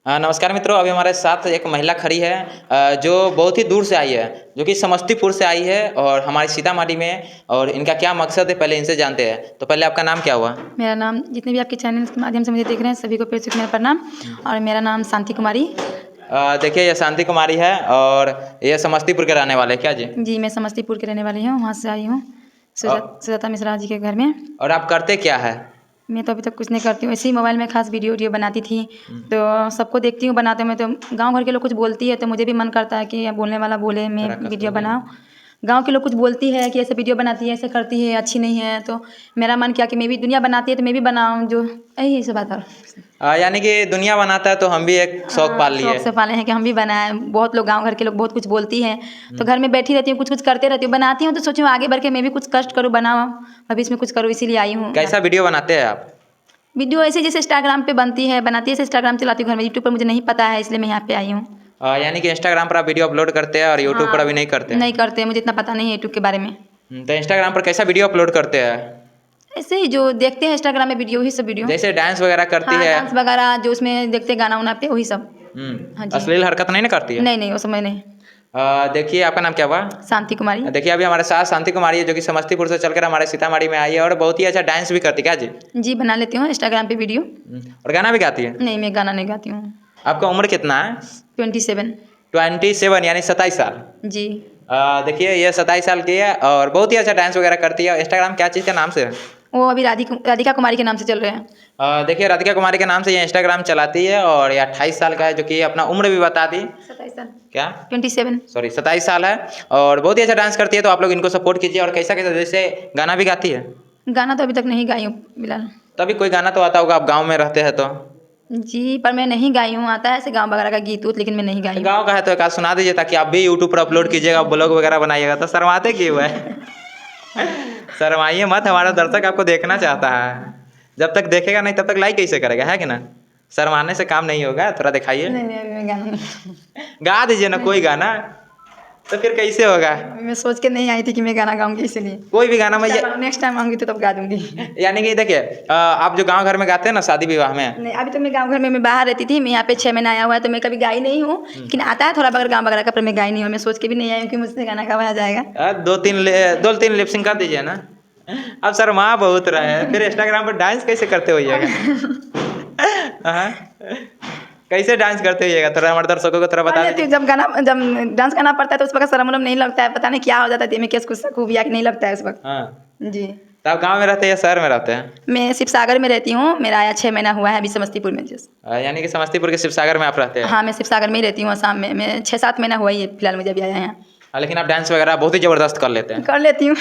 नमस्कार मित्रों, अभी हमारे साथ एक महिला खड़ी है जो बहुत ही दूर से आई है, जो कि समस्तीपुर से आई है और हमारे सीतामढ़ी में। और इनका क्या मकसद है पहले इनसे जानते हैं। तो पहले आपका नाम क्या हुआ? मेरा नाम, जितने भी आपके चैनल के माध्यम से मुझे देख रहे हैं सभी को फिर से मेरा प्रणाम। और मेरा नाम शांति कुमारी। देखिए, ये शांति कुमारी है और ये समस्तीपुर के रहने वाले हैं क्या जी? जी, मैं समस्तीपुर के रहने वाली हूँ, वहाँ से आई हूँ सुजाता मिश्रा जी के घर में। और आप करते क्या है? मैं तो अभी तक कुछ नहीं करती हूँ, ऐसे ही मोबाइल में खास वीडियो बनाती थी, तो सबको देखती हूँ बनाते में, तो गांव घर के लोग कुछ बोलती है तो मुझे भी मन करता है कि बोलने वाला बोले, मैं वीडियो बनाऊँ। गांव के लोग कुछ बोलती है कि ऐसे वीडियो बनाती है, ऐसे करती है, अच्छी नहीं है, तो मेरा मन किया कि मैं भी, दुनिया बनाती है तो मैं भी बनाऊँ, जो यही सब बात है। यानी कि दुनिया बनाता है तो हम भी एक शौक पाल लिए। शौक से पाले हैं कि हम भी बनाएं। बहुत लोग, गांव घर के लोग बहुत कुछ बोलती हैं, तो घर में बैठी रहती हूँ, कुछ कुछ करते रहती हूँ, बनाती हूँ, तो सोचूँ आगे बढ़ के मैं भी कुछ कष्ट करूँ, बनाऊँ, भविष्य में कुछ करूँ, इसीलिए आई हूँ। कैसा वीडियो बनाते हैं आप? वीडियो ऐसे जैसे इंस्टाग्राम पे बनती है, बनाती है, ऐसे इंस्टाग्राम चलाती हूँ घर में। यूट्यूब पर मुझे नहीं पता है, इसलिए मैं यहाँ पे आई हूँ। यानी कि इंस्टाग्राम पर आप वीडियो अपलोड करते हैं और यूट्यूब पर अभी नहीं करते? नहीं करते, मुझे इतना पता नहीं है यूट्यूब के बारे में। तो इंस्टाग्राम पर कैसा वीडियो अपलोड करते हैं? ऐसे ही जो देखते हैं इंस्टाग्राम में वीडियो, वही सब वीडियो। जैसे डांस वगैरह करती है? डांस वगैरह जो उसमें देखते गाना उना पे, वही सब। हाँ जी। अश्लील हरकत नहीं ना करती है? नहीं नहीं, वो समय नहीं। देखिए, आपका नाम क्या हुआ? शांति कुमारी। देखिए, अभी हमारे साथ शांति कुमारी है, जो कि समस्तीपुर से चलकर हमारे सीतामढ़ी में आई है और बहुत ही अच्छा डांस भी करती है क्या जी? जी, बना लेती हूँ इंस्टाग्राम पे वीडियो। और गाना भी गाती है? नहीं, मैं गाना नहीं गाती हूँ। आपका उम्र कितना है? 27। 27 यानी 27 साल। जी। देखिए, ये 27 साल की है और बहुत ही अच्छा डांस वगैरह करती है। इंस्टाग्राम क्या चीज़ के नाम से है? वो अभी राधिका कुमारी के नाम से चल रहे हैं। देखिए, राधिका कुमारी के नाम से ये इंस्टाग्राम चलाती है और ये 28 साल का है, जो कि अपना उम्र भी बता दी। 27 साल। क्या? 27। सॉरी, 27 साल है और बहुत ही अच्छा डांस करती है, तो आप लोग इनको सपोर्ट कीजिए। और कैसा कैसा, जैसे गाना भी गाती है? गाना तो अभी तक नहीं गाई हूँ फिलहाल। तभी कोई गाना तो आता होगा, आप गाँव में रहते हैं तो। जी, पर मैं नहीं गाई हूँ, आता है ऐसे गाँव वगैरह का गीत उत, लेकिन मैं नहीं गाई हूँ। गाँव का है तो एक आध सुना दीजिए, ताकि आप भी यूट्यूब पर अपलोड कीजिएगा, ब्लॉग वगैरह बनाइएगा। तो शर्माते क्यों है? शर्माइए मत, हमारा दर्शक आपको देखना चाहता है। जब तक देखेगा नहीं तब तक लाइक कैसे करेगा, है कि ना? शर्माने से काम नहीं होगा, थोड़ा दिखाइए। नहीं नहीं, अभी मैं गाना नहीं। गा दीजिए ना कोई गाना, तो फिर कैसे होगा? मैं सोच के नहीं आई थी कि मैं गाना गाऊंगी, इसलिए। कोई भी गाना मैं नेक्स्ट टाइम आऊंगी तो तब गा दूंगी। यानी कि देखिए, आप जो गांव घर में गाते हैं ना शादी विवाह में। नहीं, अभी तो मैं गांव घर में, मैं बाहर रहती थी, मैं यहाँ पे 6 महीना आया हुआ है, तो मैं कभी गाई नहीं हूँ, लेकिन आता है थोड़ा बहुत गाँव वगैरह का, पर मैं गाई नहीं हूँ। मैं सोच के भी नहीं आई हूँ कि मुझसे गाना गवाया जाएगा। दो तीन लिपसिंग कर दीजिए ना। अब शर्मा बहुत रहे हैं, फिर इंस्टाग्राम पर डांस कैसे करते होइएगा? कैसे डांस करते होइएगा, थोड़ा हमारे दर्शकों को थोड़ा बता दीजिए। जब डांस करना पड़ता है तो उस वक्त शर्म नहीं लगता है, पता नहीं क्या हो जाता है, में कुछ खूबिया नहीं लगता है उस वक्त। हाँ जी। तो आप गाँव में रहते हैं या शहर में रहते हैं? मैं शिवसागर में रहती हूँ, मेरा आया 6 महीना हुआ है अभी समस्तीपुर में। यानी कि समस्तीपुर के शिवसागर में आप रहते हैं? हाँ, मैं शिवसागर में ही रहती हूँ, आसाम में। मैं 6-7 महीना हुआ ही है फिलहाल, मुझे अभी आया है यहाँ। लेकिन आप डांस वगैरह बहुत ही ज़बरदस्त कर लेते हैं। कर लेती हूँ।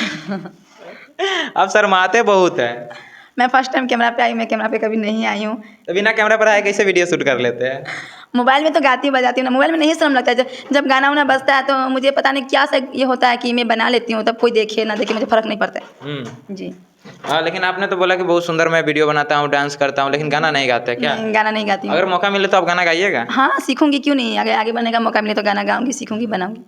आप शर्माते बहुत हैं। मैं फर्स्ट टाइम कैमरा पे आई, मैं कैमरा पे कभी नहीं आई हूँ। तो बिना कैमरा पर आए कैसे वीडियो शूट कर लेते हैं? मोबाइल में तो गाती हूँ, बजाती हूँ ना, मोबाइल में नहीं शर्म लगता है। जब गाना वाना बजता है तो मुझे पता नहीं क्या से ये होता है कि मैं बना लेती हूँ, तब कोई देखे ना देखे मुझे फ़र्क नहीं पड़ता है। जी। लेकिन आपने तो बोला कि बहुत सुंदर मैं वीडियो बनाता हूँ, डांस करता हूँ, लेकिन गाना नहीं गाते क्या? नहीं, गाना नहीं गाती हूँ। अगर मौका मिले तो आप गाना गाइएगा? हाँ, सीखूंगी, क्यों नहीं, आगे आगे बढ़ने का मौका मिले तो गाना गाऊंगी, सीखूंगी, बनाऊंगी।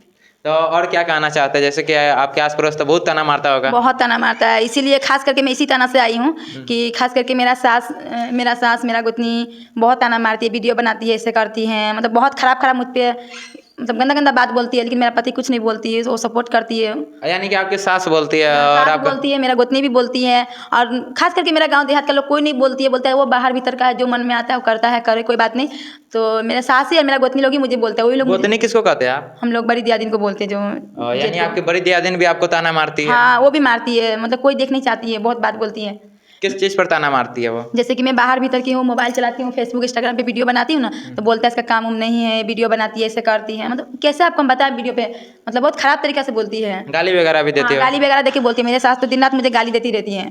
तो और क्या कहना चाहते हैं? जैसे कि आपके आस पड़ोस तो बहुत ताना मारता होगा। बहुत ताना मारता है, इसीलिए खास करके मैं इसी ताना से आई हूँ कि खास करके मेरा सास मेरा गोतनी बहुत ताना मारती है, वीडियो बनाती है, ऐसे करती हैं, मतलब बहुत खराब मुझ पे, मतलब गंदा गंदा बात बोलती है, लेकिन मेरा पति कुछ नहीं बोलती है, वो सपोर्ट करती है। यानी कि आपकी सास बोलती है और आप बोलती है, मेरा गोतनी भी बोलती है, और खास करके मेरा गांव देहात का लोग कोई नहीं बोलती है, बोलता है वो बाहर भीतर का है, जो मन में आता है वो करता है, करे कोई बात नहीं। तो मेरा सास ही और मेरा गोतनी लोग ही मुझे बोलते हैं, वही लोग। गोतनी किसको कहते हैं आप? हम लोग बड़ी दियादिन को बोलते हैं, जो यानी आपकी बड़ी दियादिन भी आपको ताना मारती है? हाँ, वो भी मारती है, मतलब कोई देख नहीं चाहती है, बहुत बात बोलती है। किस चीज़ पर ताना मारती है वो? जैसे कि मैं बाहर भीतर की हूँ, मोबाइल चलाती हूँ, फेसबुक इंस्टाग्राम पे वीडियो बनाती हूँ ना, तो बोलता है इसका काम उम नहीं है, वीडियो बनाती है, ऐसे करती है, मतलब कैसे आपको हम बताएं वीडियो पे, मतलब बहुत खराब तरीका से बोलती है। गाली वगैरह भी देती है? गाली वगैरह देके बोलती है, मेरे सास तो दिन रात मुझे गाली देती रहती है।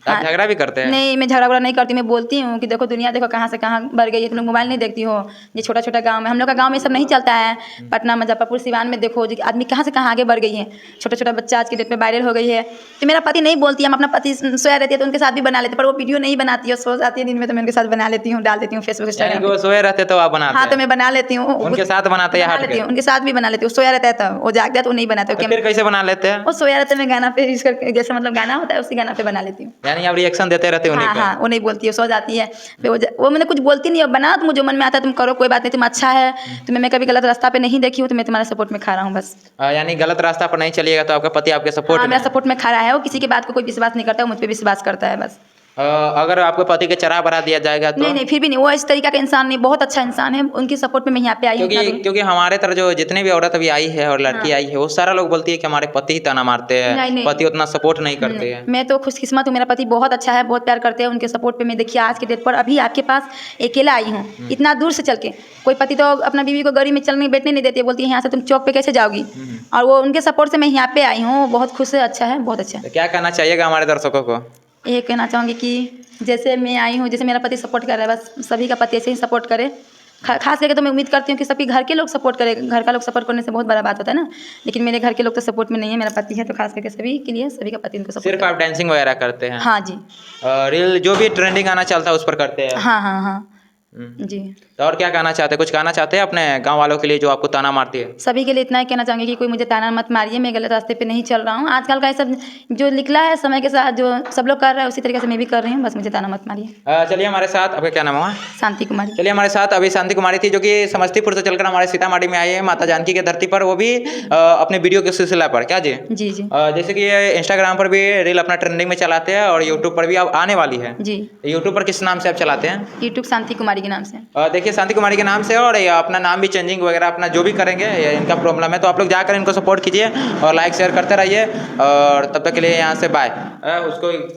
आप झगड़ा भी करते हैं? नहीं, मैं झगड़ा नहीं करती, मैं बोलती हूँ कि देखो दुनिया देखो कहाँ से कहाँ बढ़ गई है, तुम लोग मोबाइल नहीं देखती हो। ये छोटा छोटा गाँव में, हम लोग का गाँव में सब नहीं चलता है, पटना मुजफ्फरपुर सिवान में देखो जी आदमी कहाँ से कहाँ आगे बढ़ गई है, छोटा छोटा बच्चा आज की डेट में वायरल हो गई है। तो मेरा पति नहीं बोलती है, हम अपना पति सोया रहती है तो उनके साथ भी बना लेते, पर वो वीडियो नहीं बनाती है, सो जाती है दिन में, तो मैं उनके साथ बना लेती हूँ, डाल देती हूँ फेसबुक यानी इंस्टाग्राम कि वो सोए रहते तो आप बनाते हाँ, तो हैं? मैं बना लेती हूँ। उनके साथ बनाते हैं या बना हट लेती के? हूँ, उनके साथ भी बना लेती हूँ। सोया रहता है तब, वो जाग जाए तो वो नहीं बनाता तो फिर कैसे बना लेते हैं? वो सोया रहता है, मैं गाना पे यूज करके, जैसे मतलब गाना होता है उसी गाना पे बना लेती हूँ। यानी आप रिएक्शन देते रहते हैं उन्हीं हाँ पे? हाँ, वो नहीं बोलती है, सो जाती है। फिर वो मैंने कुछ बोलती नहीं है, बना तुम जो मन में आता है तुम करो, कोई बात नहीं, तुम अच्छा है, तुम्हें मैं कभी गलत रास्ता पे नहीं देखी हूँ, तो मैं तुम्हारे सपोर्ट में खड़ा हूँ बस। यानी गलत रास्ता पर नहीं चलिएगा तो आपका पति आपके सपोर्ट हाँ, में मेरा है? सपोर्ट में खड़ा है, वो किसी की बात को कोई विश्वास नहीं करता, वो मुझ पे विश्वास करता है बस। अगर आपके पति के चरा बढ़ा दिया जाएगा तो? नहीं नहीं, फिर भी नहीं, वो इस तरीका का इंसान नहीं, बहुत अच्छा इंसान है, उनकी सपोर्ट में मैं यहाँ पे आई हूँ इतना दूर। क्योंकि हमारे तरह जो जितने भी औरत अभी आई है और लड़की हाँ। आई है वो सारा लोग बोलती है कि हमारे पति ही ताना मारते हैं, नहीं, नहीं। पति उतना सपोर्ट नहीं करते हैं। मैं तो खुशकिस्मत हूँ, मेरा पति बहुत अच्छा है, बहुत प्यार करते हैं, उनके सपोर्ट पे मैं देखिए आज के डेट पर अभी आपके पास अकेला आई हूँ, इतना दूर से चल के। कोई पति तो अपना बीवी को गाड़ी में चलने बैठने नहीं देती, बोलती है यहाँ से तुम चौक पे कैसे जाओगी, और वो उनके सपोर्ट से मैं यहाँ पे आई हूँ, बहुत खुश है, अच्छा है, बहुत अच्छा है। तो क्या कहना चाहिएगा हमारे दर्शकों को? ये कहना चाहूँगी कि जैसे मैं आई हूँ, जैसे मेरा पति सपोर्ट कर रहा है, बस सभी का पति ऐसे ही सपोर्ट करे। खास करके तो मैं उम्मीद करती हूँ कि सभी घर के लोग सपोर्ट करें, घर का लोग सपोर्ट करने से बहुत बड़ा बात होता है ना, लेकिन मेरे घर के लोग तो सपोर्ट में नहीं है, मेरा पति है, तो खास करके सभी के लिए सभी का पति उनको सपोर्ट सिर्फ आप डांसिंग वगैरह करते हैं? हाँ जी। रील जो भी ट्रेंडिंग आना चलता है उस पर करते हैं? हाँ हाँ हाँ जी। तो और क्या कहना चाहते हैं, कुछ कहना चाहते हैं अपने गांव वालों के लिए जो आपको ताना मारती है? सभी के लिए इतना ही कहना चाहूँगी कि कोई मुझे ताना मत मारिए, मैं गलत रास्ते पे नहीं चल रहा हूँ। आजकल का ये सब जो निकला है समय के साथ, जो सब लोग कर रहे हैं उसी तरीके से मैं भी कर रही हूँ, बस मुझे ताना मत मारिए। चलिए हमारे साथ, आपका क्या नाम हुआ? शांति कुमारी। चलिए हमारे साथ अभी शांति कुमारी थी, जो कि समस्तीपुर से चलकर हमारे सीतामढ़ी में आई है, माता जानकी की धरती पर, वो भी अपने वीडियो के सिलसिला पर। क्या जी? जी जी जैसे कि ये इंस्टाग्राम पर भी रील अपना ट्रेंडिंग में चलाते हैं और यूट्यूब पर भी अब आने वाली है। जी। यूट्यूब पर किस नाम से आप चलाते हैं? यूट्यूब शांति कुमारी के नाम से। देखिए शांति कुमारी के नाम से, और ये अपना नाम भी चेंजिंग वगैरह अपना जो भी करेंगे, ये इनका प्रॉब्लम है, तो आप लोग जाकर इनको सपोर्ट कीजिए और लाइक शेयर करते रहिए, और तब तक के लिए यहाँ से बाय। उसको